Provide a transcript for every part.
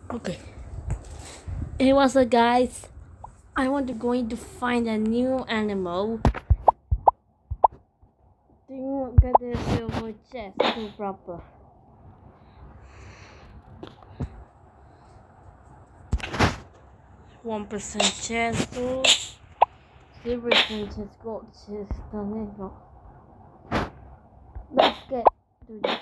Okay. Hey, what's up, guys? I want to going to find a new animal. Do you get the silver chest too proper? 1% chest too. 0% chest gold chest. Let's get to this.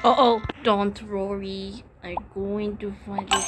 Oh, don't worry. I'm going to find it.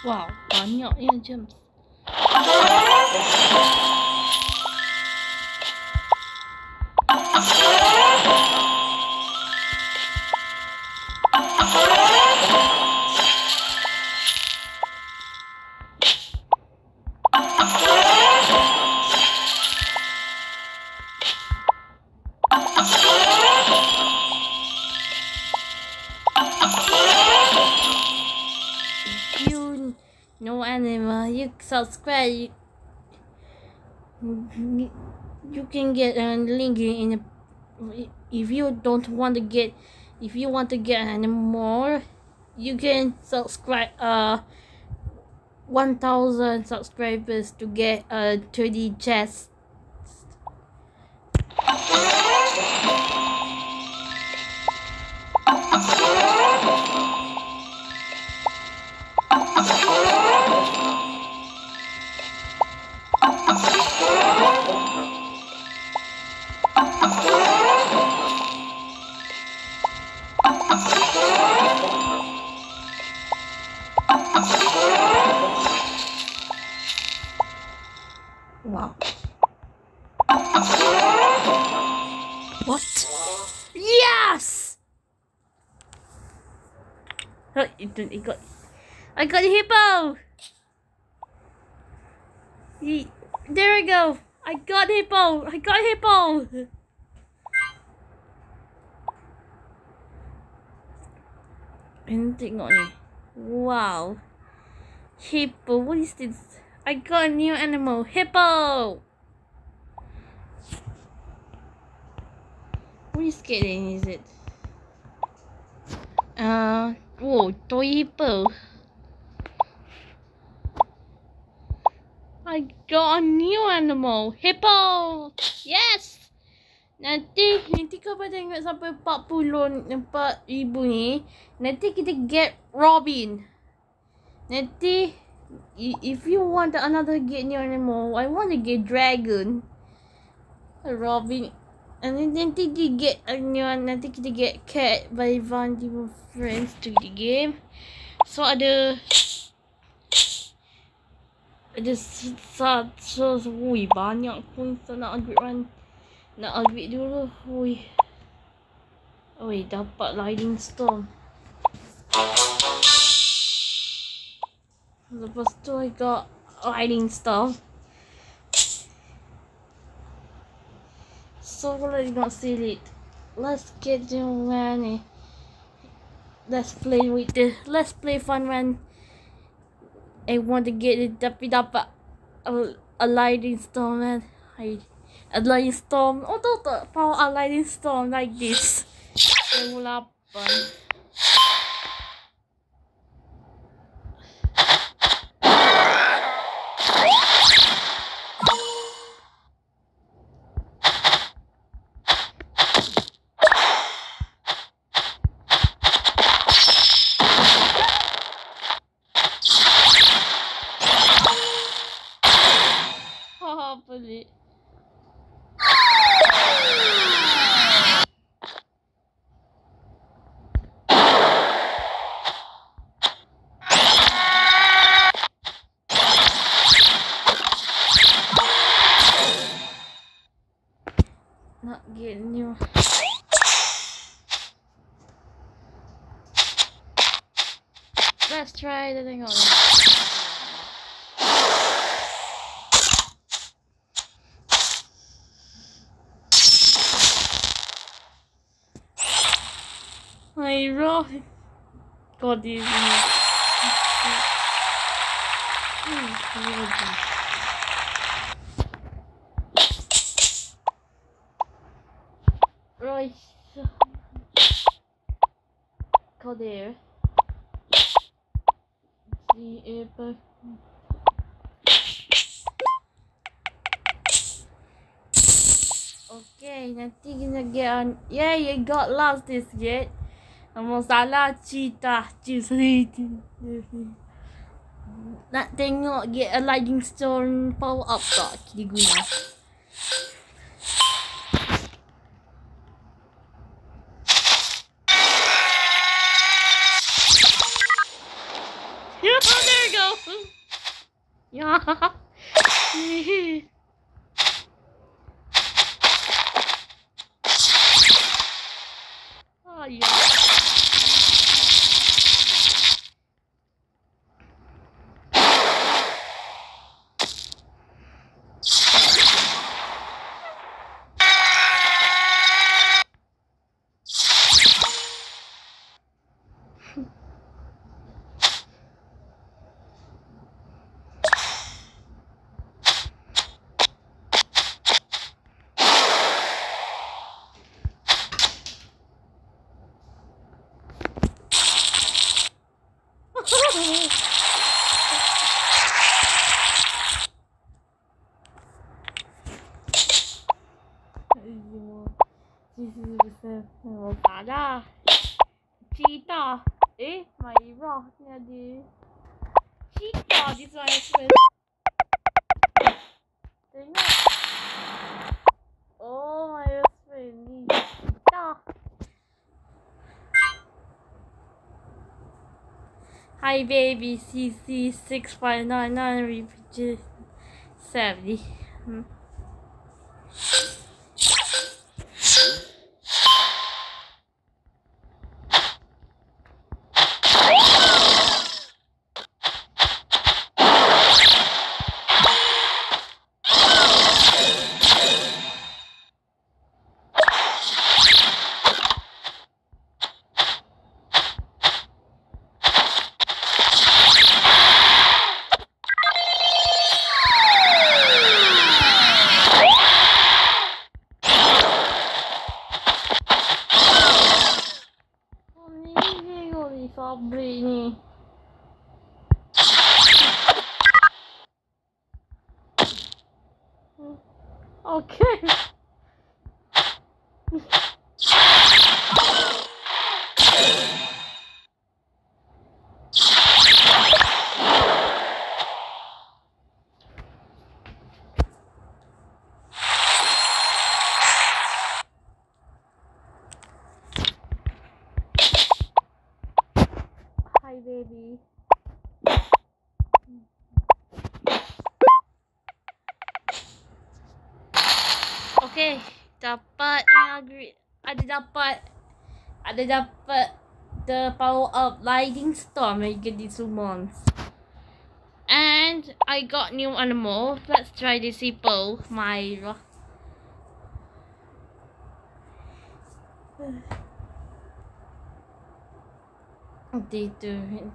Wow, banyaknya gems. If you know animal, you subscribe. You can get a link in. If you don't want to get, if you want to get more, you can subscribe. 1,000 subscribers to get a 30 chest. Wow. What? Yes! Oh, I got a hippo! There we go! I got hippo! I got hippo! Tengok ni. Wow. Hippo, what is this? I got a new animal. Hippo! Which skating is it? Whoa, toy hippo. I got a new animal. Hippo! Yes! Nanti kau tengok sampai 44,000 ni, nanti kita get Robin. Nanti if you want another get new animal, I want to get dragon. Robin. And then nanti kita get a new one, nanti kita get cat by one of friends to the game. So ada wui banyak pun so nak upgrade one. Nak upgrade dulu. Oi, dapat lightning storm. Lepas tu I got lightning storm. So let's not see it. Let's get the one. Let's play fun one. I want to get it tapi dapat a lightning storm, man. A lightning storm. Oh, tahu tak? Power a lightning storm like this. 28. Let's try the thing on. I roll. God, these. Right. Go there. See if okay, nanti kena get on. Yeah, you got lost this yet. Masalah cita nak tengok get a lightning stone power up tak diguna. Yeah, there you go. Yeah. Oh yeah. Tak dah. Cheetah. My rock ni ada. Cheetah this one as well. Tengok. Oh my husband ni. Cheetah. Hi baby, CC 6599 repeat 70. Sabri ni. Okay. Hi baby. Okay, dapat ada dapat the power up lightning storm mega summons. And I got new animal. Let's try this hippo, Myra. They do it.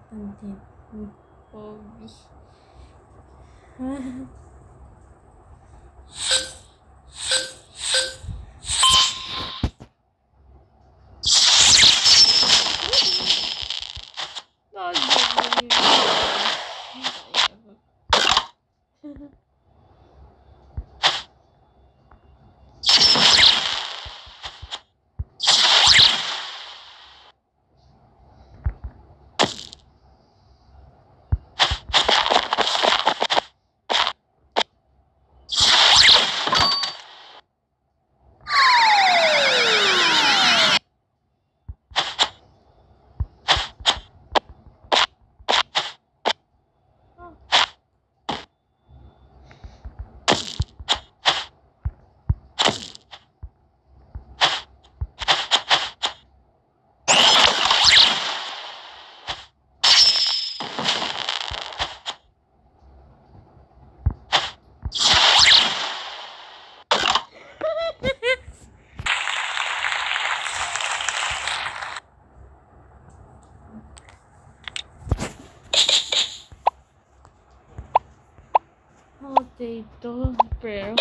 potato, bro.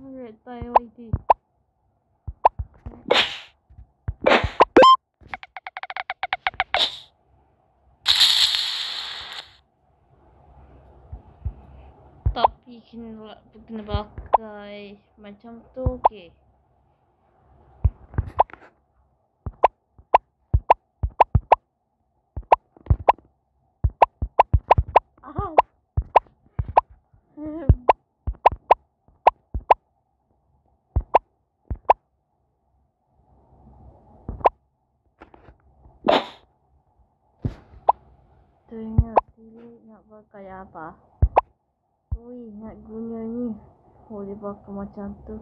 Red tayo ID. Tapi kena pakai macam tu, okay. Teringat sini nak pakai apa? Ui, nak guna ni. Boleh pakai macam tu.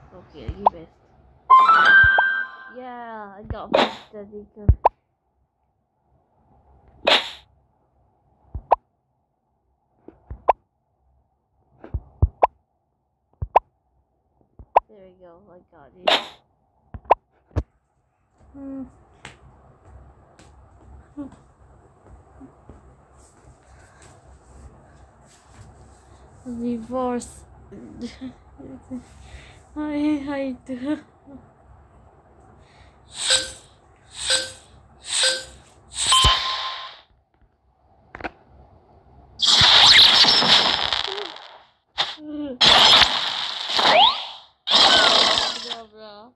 Okay, lagi best. Yeah, I got best tadi ke. There we go, I got it. Divorce. I do. Bro.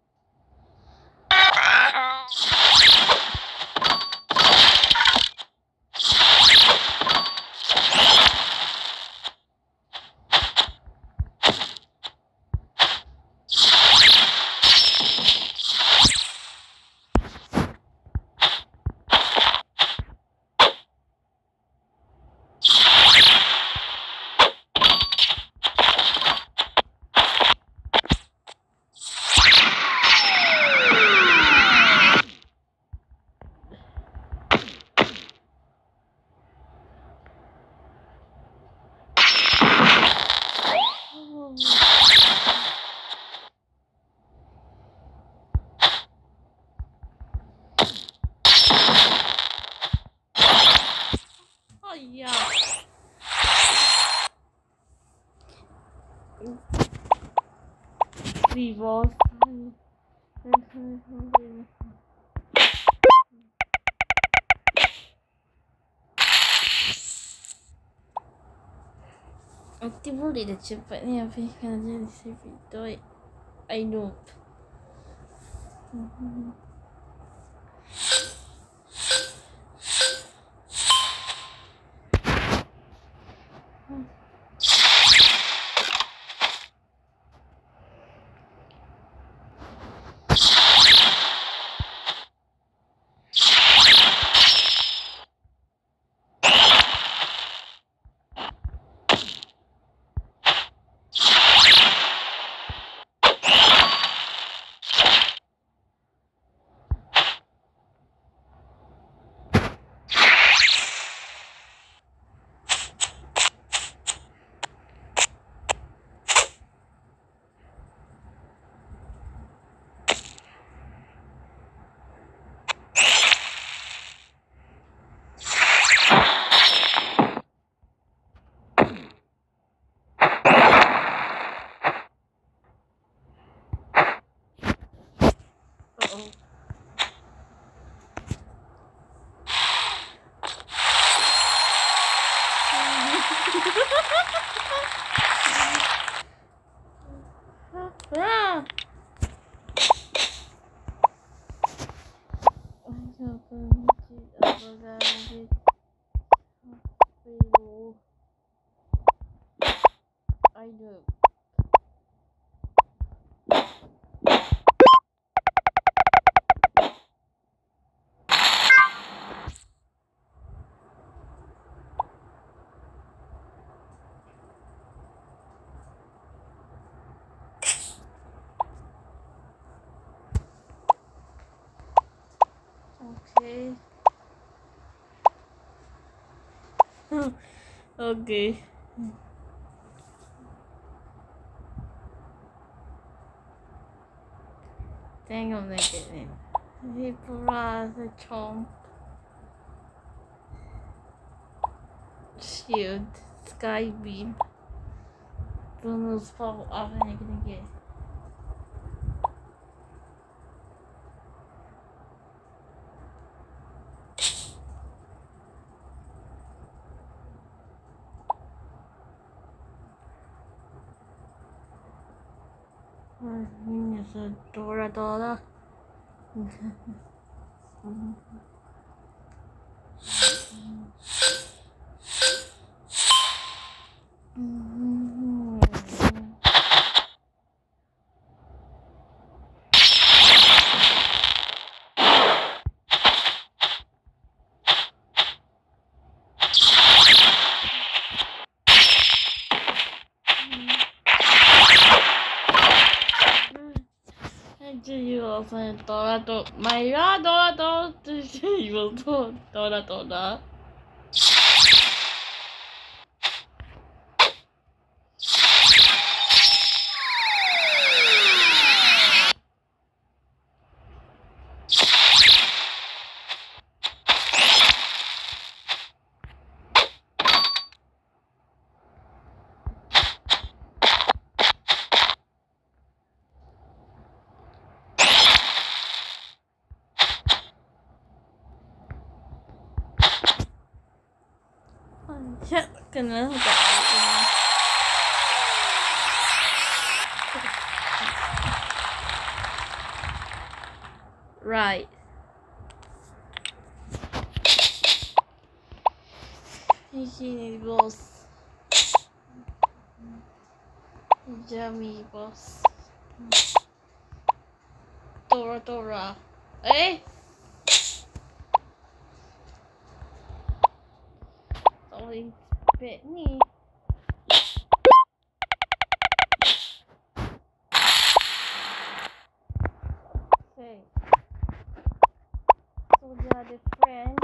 Oh yeah. Divorce. Nanti boleh dah cepat ni apa yang kena jadi video. I know. I do. Okay. Okay. Tengok naked ni. Ni pura secom. Shield. Sky beam. Bonus power apa yang kita get? Ini Dora. Dora. Maya Dora. Dora. Ya, kena right. Ini bos. Jammy bos. Dora. Sorry, bit ni. Okay. So dia ada friend.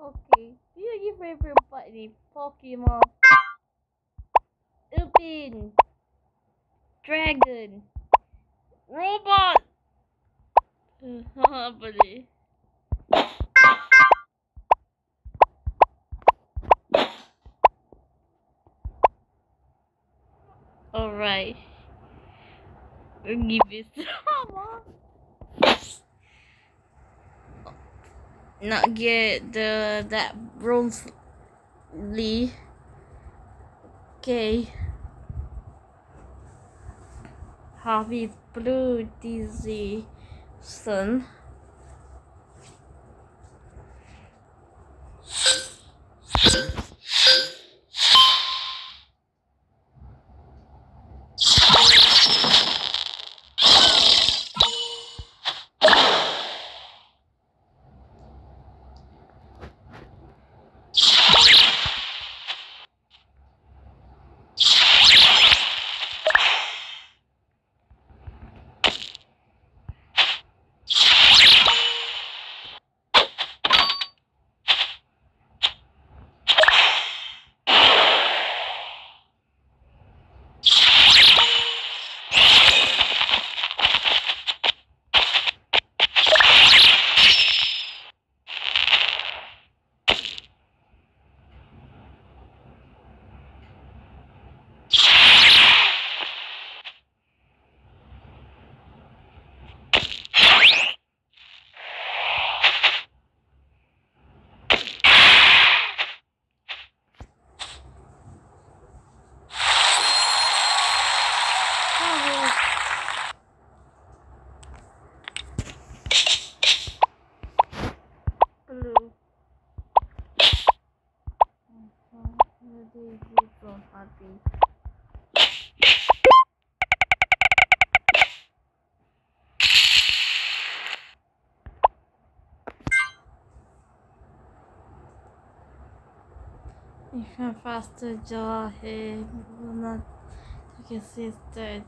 Okay, dia lagi favorite part ni Pokemon Upin Dragon Robot. Apa ni? Alright, give it sama. Not get that bronze Lee. Okay. Harvey Blue Dizzy Sun. You can faster jaw head. Not you can see the